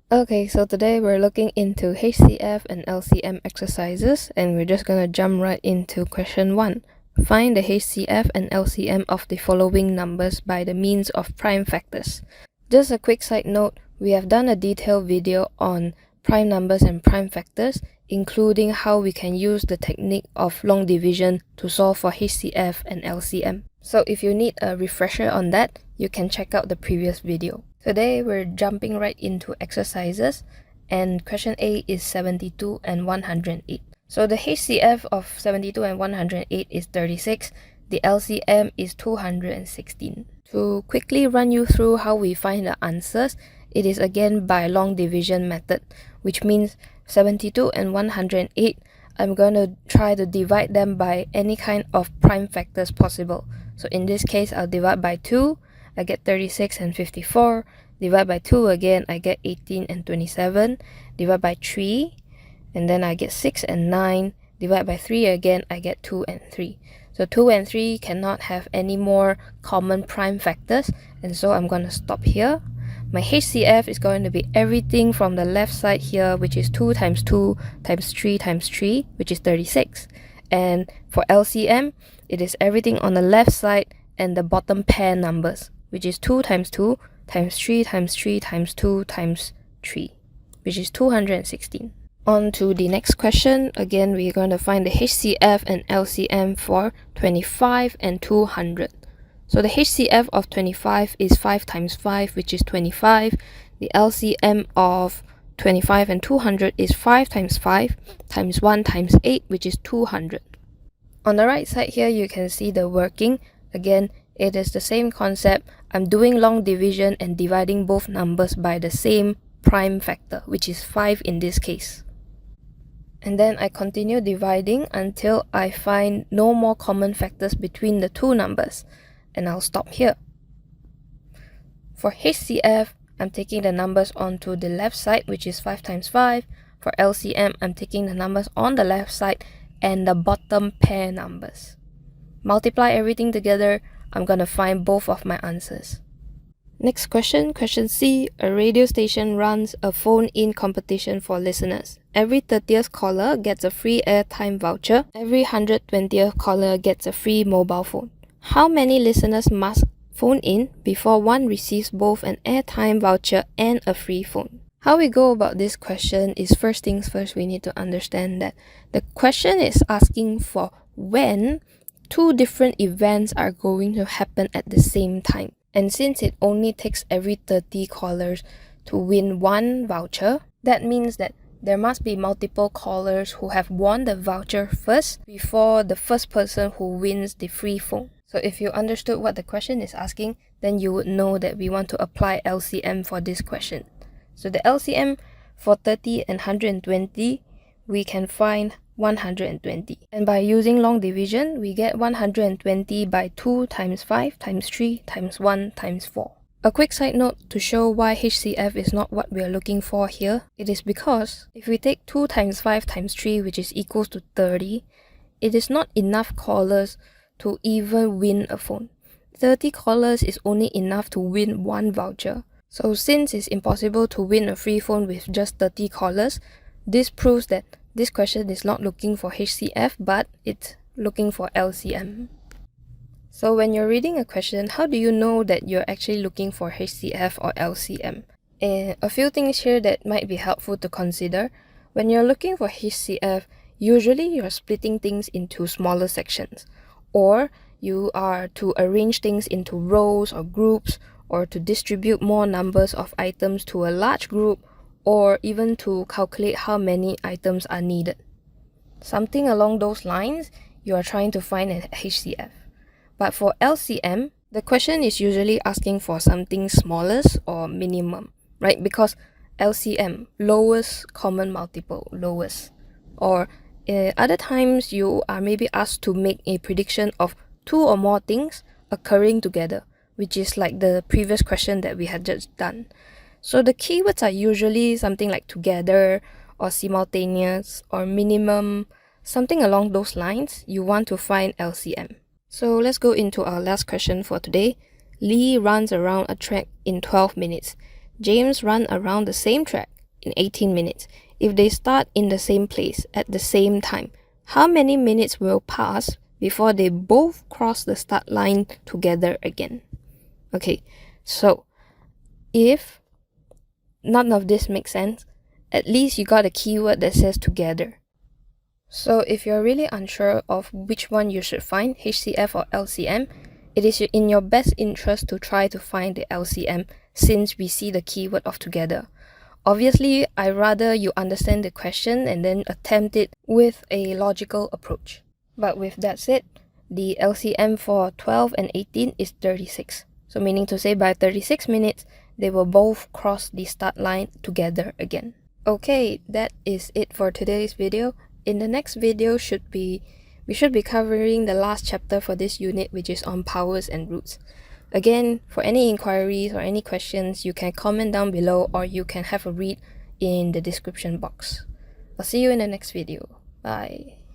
Okay, so today we're looking into HCF and LCM exercises, and we're just gonna jump right into question 1. Find the HCF and LCM of the following numbers by the means of prime factors. Just a quick side note, we have done a detailed video on prime numbers and prime factors, including how we can use the technique of long division to solve for HCF and LCM. So if you need a refresher on that, you can check out the previous video. Today we're jumping right into exercises, and question A is 72 and 108. So the HCF of 72 and 108 is 36, the LCM is 216. To quickly run you through how we find the answers, it is again by long division method, which means 72 and 108, I'm going to try to divide them by any kind of prime factors possible. So in this case, I'll divide by 2, I get 36 and 54. Divide by 2 again, I get 18 and 27. Divide by 3, and then I get 6 and 9. Divide by 3 again, I get 2 and 3. So 2 and 3 cannot have any more common prime factors, and so I'm going to stop here. My HCF is going to be everything from the left side here, which is 2 times 2 times 3 times 3, which is 36. And for LCM, it is everything on the left side and the bottom pair numbers, which is 2 times 2 times 3 times 3 times 2 times 3, which is 216. On to the next question. Again, we're going to find the HCF and LCM for 25 and 200. So the HCF of 25 is 5 times 5, which is 25. The LCM of 25 and 200 is 5 times 5 times 1 times 8, which is 200. On the right side here, you can see the working. Again, it is the same concept. I'm doing long division and dividing both numbers by the same prime factor, which is 5 in this case. And then I continue dividing until I find no more common factors between the two numbers. And I'll stop here. For HCF, I'm taking the numbers onto the left side, which is 5 times 5. For LCM, I'm taking the numbers on the left side and the bottom pair numbers. Multiply everything together, I'm going to find both of my answers. Next question, question C. A radio station runs a phone-in competition for listeners. Every 30th caller gets a free airtime voucher. Every 120th caller gets a free mobile phone. How many listeners must phone in before one receives both an airtime voucher and a free phone? How we go about this question is, first things first, we need to understand that the question is asking for when two different events are going to happen at the same time. And since it only takes every 30 callers to win one voucher, that means that there must be multiple callers who have won the voucher first before the first person who wins the free phone. So if you understood what the question is asking, then you would know that we want to apply LCM for this question. So the LCM for 30 and 120, we can find 120. And by using long division, we get 120 by 2 times 5 times 3 times 1 times 4. A quick side note to show why HCF is not what we are looking for here. It is because if we take 2 times 5 times 3, which is equals to 30, it is not enough callers to even win a phone. 30 callers is only enough to win one voucher. So since it's impossible to win a free phone with just 30 callers, this proves that this question is not looking for HCF, but it's looking for LCM. So when you're reading a question, how do you know that you're actually looking for HCF or LCM? A few things here that might be helpful to consider. When you're looking for HCF, usually you're splitting things into smaller sections, or you are to arrange things into rows or groups, or to distribute more numbers of items to a large group, or even to calculate how many items are needed. Something along those lines, you are trying to find an HCF. But for LCM, the question is usually asking for something smallest or minimum, right? Because LCM, lowest common multiple, lowest. Or other times you are maybe asked to make a prediction of 2 or more things occurring together, which is like the previous question that we had just done. So the keywords are usually something like together or simultaneous or minimum, something along those lines. You want to find LCM. So let's go into our last question for today. Lee runs around a track in 12 minutes. James runs around the same track in 18 minutes. If they start in the same place at the same time, how many minutes will pass before they both cross the start line together again? Okay, so if none of this makes sense, at least you got a keyword that says together. So if you're really unsure of which one you should find, HCF or LCM, it is in your best interest to try to find the LCM since we see the keyword of together. Obviously, I'd rather you understand the question and then attempt it with a logical approach. But with that said, the LCM for 12 and 18 is 36. So meaning to say by 36 minutes, they will both cross the start line together again. Okay, that is it for today's video. In the next video we should be covering the last chapter for this unit, which is on powers and roots. Again, for any inquiries or any questions, you can comment down below or you can have a read in the description box. I'll see you in the next video. Bye.